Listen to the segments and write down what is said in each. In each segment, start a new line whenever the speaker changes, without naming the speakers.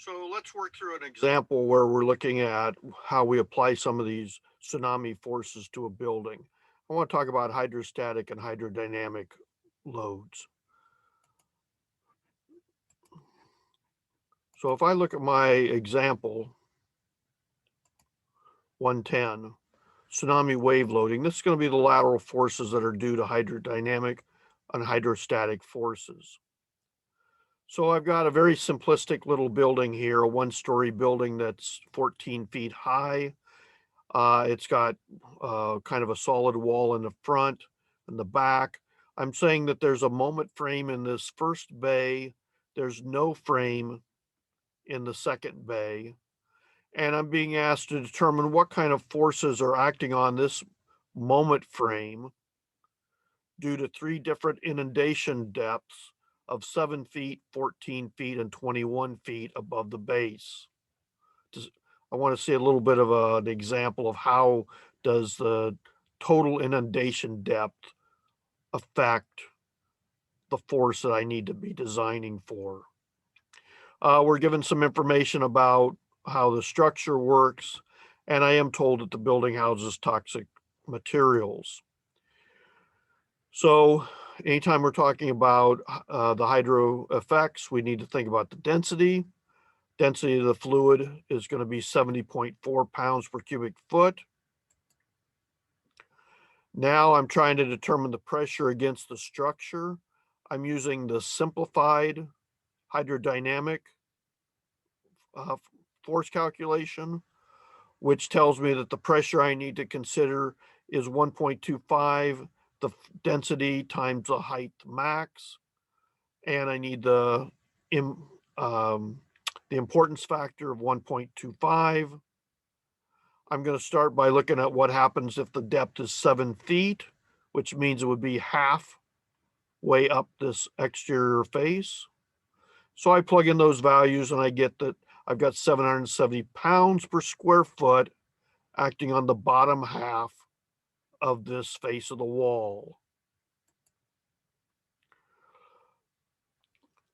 So let's work through an example where we're looking at how we apply some of these tsunami forces to a building. I want to talk about hydrostatic and hydrodynamic loads. So if I look at my example, 110, tsunami wave loading, this is going to be the lateral forces that are due to hydrodynamic and hydrostatic forces. So I've got a very simplistic little building here, a one-story building that's 14 feet high. It's got kind of a solid wall in the front and the back. I'm saying that there's a moment frame in this first bay. There's no frame in the second bay. And I'm being asked to determine what kind of forces are acting on this moment frame due to three different inundation depths of 7 feet, 14 feet, and 21 feet above the base. I want to see a little bit of an example of how does the total inundation depth affect the force that I need to be designing for. We're given some information about how the structure works, and I am told that the building houses toxic materials. So anytime we're talking about the hydro effects, we need to think about the density. Density of the fluid is going to be 70.4 pounds per cubic foot. Now I'm trying to determine the pressure against the structure. I'm using the simplified hydrodynamic force calculation, which tells me that the pressure I need to consider is 1.25, the density times the height max, and I need the importance factor of 1.25. I'm going to start by looking at what happens if the depth is 7 feet, which means it would be half way up this exterior face. So I plug in those values and I get that I've got 770 pounds per square foot acting on the bottom half of this face of the wall.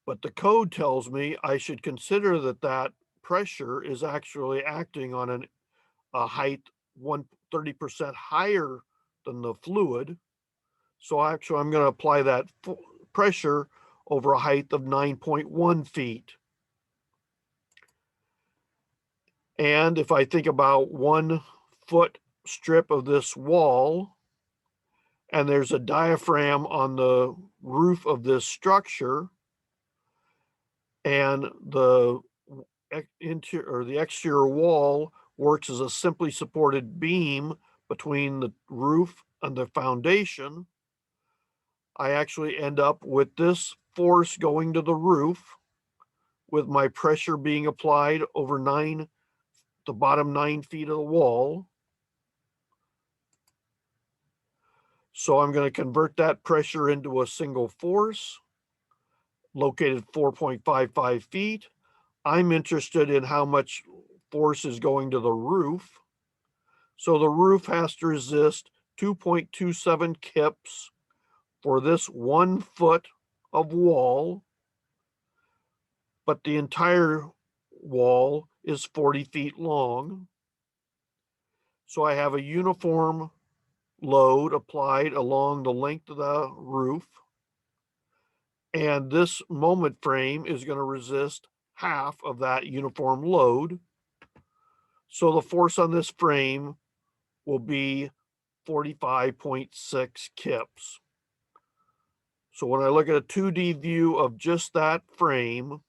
But the code tells me I should consider that that pressure is actually acting on a height 30% higher than the fluid. So actually I'm going to apply that pressure over a height of 9.1 feet. And if I think about 1 foot strip of this wall, and there's a diaphragm on the roof of this structure, and the interior or the exterior wall works as a simply supported beam between the roof and the foundation, I actually end up with this force going to the roof with my pressure being applied over the bottom 9 feet of the wall. So I'm going to convert that pressure into a single force located 4.55 feet. I'm interested in how much force is going to the roof. So the roof has to resist 2.27 kips for this 1 foot of wall, but the entire wall is 40 feet long. So I have a uniform load applied along the length of the roof, and this moment frame is going to resist half of that uniform load. So the force on this frame will be 45.6 kips. So when I look at a 2D view of just that frame,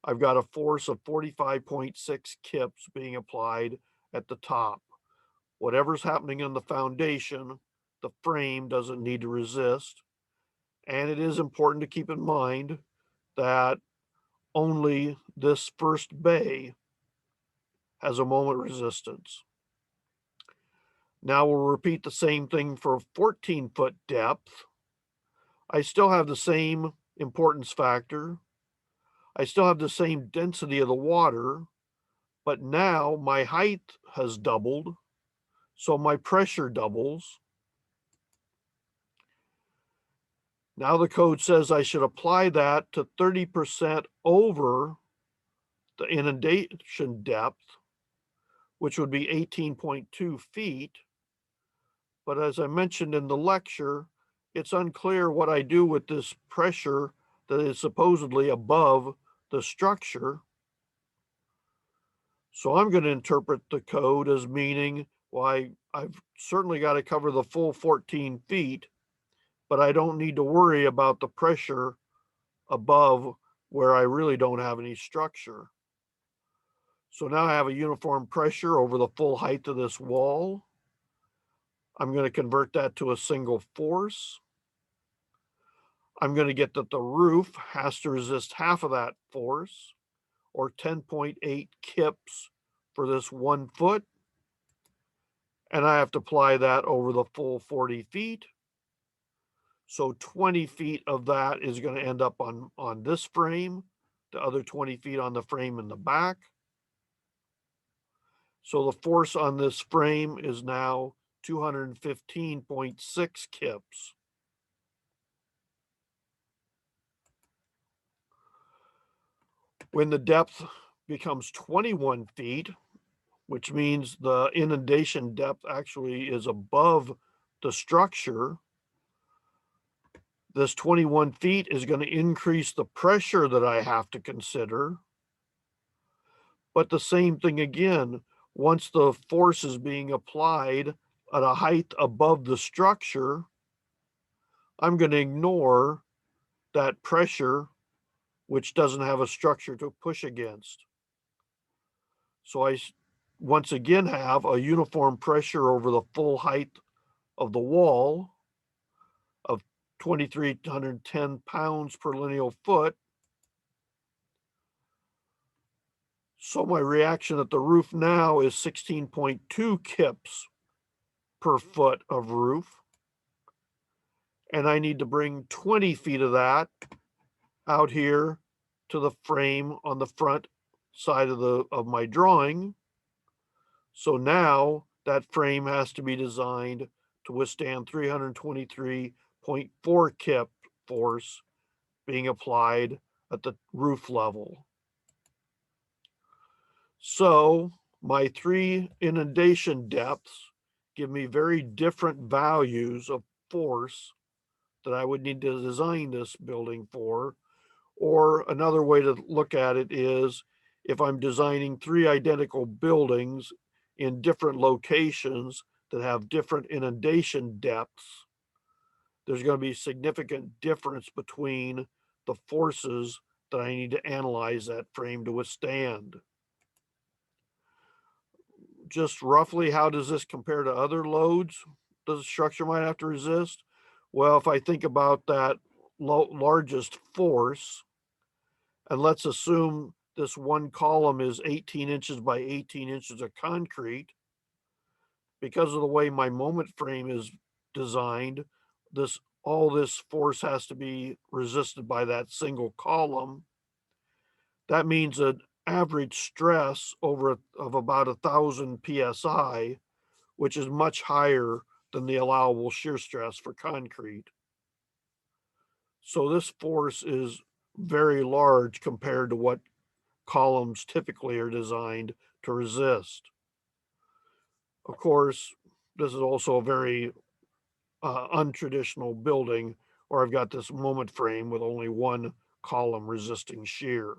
I've got a force of 45.6 kips being applied at the top. Whatever's happening in the foundation, the frame doesn't need to resist. And it is important to keep in mind that only this first bay has a moment resistance. Now we'll repeat the same thing for a 14-foot depth. I still have the same importance factor. I still have the same density of the water, but now my height has doubled, so my pressure doubles. Now the code says I should apply that to 30% over the inundation depth, which would be 18.2 feet. But as I mentioned in the lecture, it's unclear what I do with this pressure that is supposedly above the structure. So I'm going to interpret the code as meaning, well, I've certainly got to cover the full 14 feet, but I don't need to worry about the pressure above where I really don't have any structure. So now I have a uniform pressure over the full height of this wall. I'm going to convert that to a single force. I'm going to get that the roof has to resist half of that force, or 10.8 kips for this 1 foot. And I have to apply that over the full 40 feet. So 20 feet of that is going to end up on this frame, the other 20 feet on the frame in the back. So the force on this frame is now 215.6 kips. When the depth becomes 21 feet, which means the inundation depth actually is above the structure, this 21 feet is going to increase the pressure that I have to consider. But the same thing again, once the force is being applied at a height above the structure, I'm going to ignore that pressure, which doesn't have a structure to push against. So I once again have a uniform pressure over the full height of the wall of 2,310 pounds per lineal foot. So my reaction at the roof now is 16.2 kips per foot of roof. And I need to bring 20 feet of that out here to the frame on the front side of my drawing. So now that frame has to be designed to withstand 323.4 kip force being applied at the roof level. So my 3 inundation depths give me very different values of force that I would need to design this building for. Or another way to look at it is, if I'm designing 3 identical buildings in different locations that have different inundation depths, there's going to be significant difference between the forces that I need to analyze that frame to withstand. Just roughly, how does this compare to other loads the structure might have to resist? Well, if I think about that largest force, and let's assume this one column is 18 inches by 18 inches of concrete, because of the way my moment frame is designed, all this force has to be resisted by that single column. That means an average stress of about 1,000 psi, which is much higher than the allowable shear stress for concrete. So this force is very large compared to what columns typically are designed to resist. Of course, this is also a very untraditional building where I've got this moment frame with only one column resisting shear.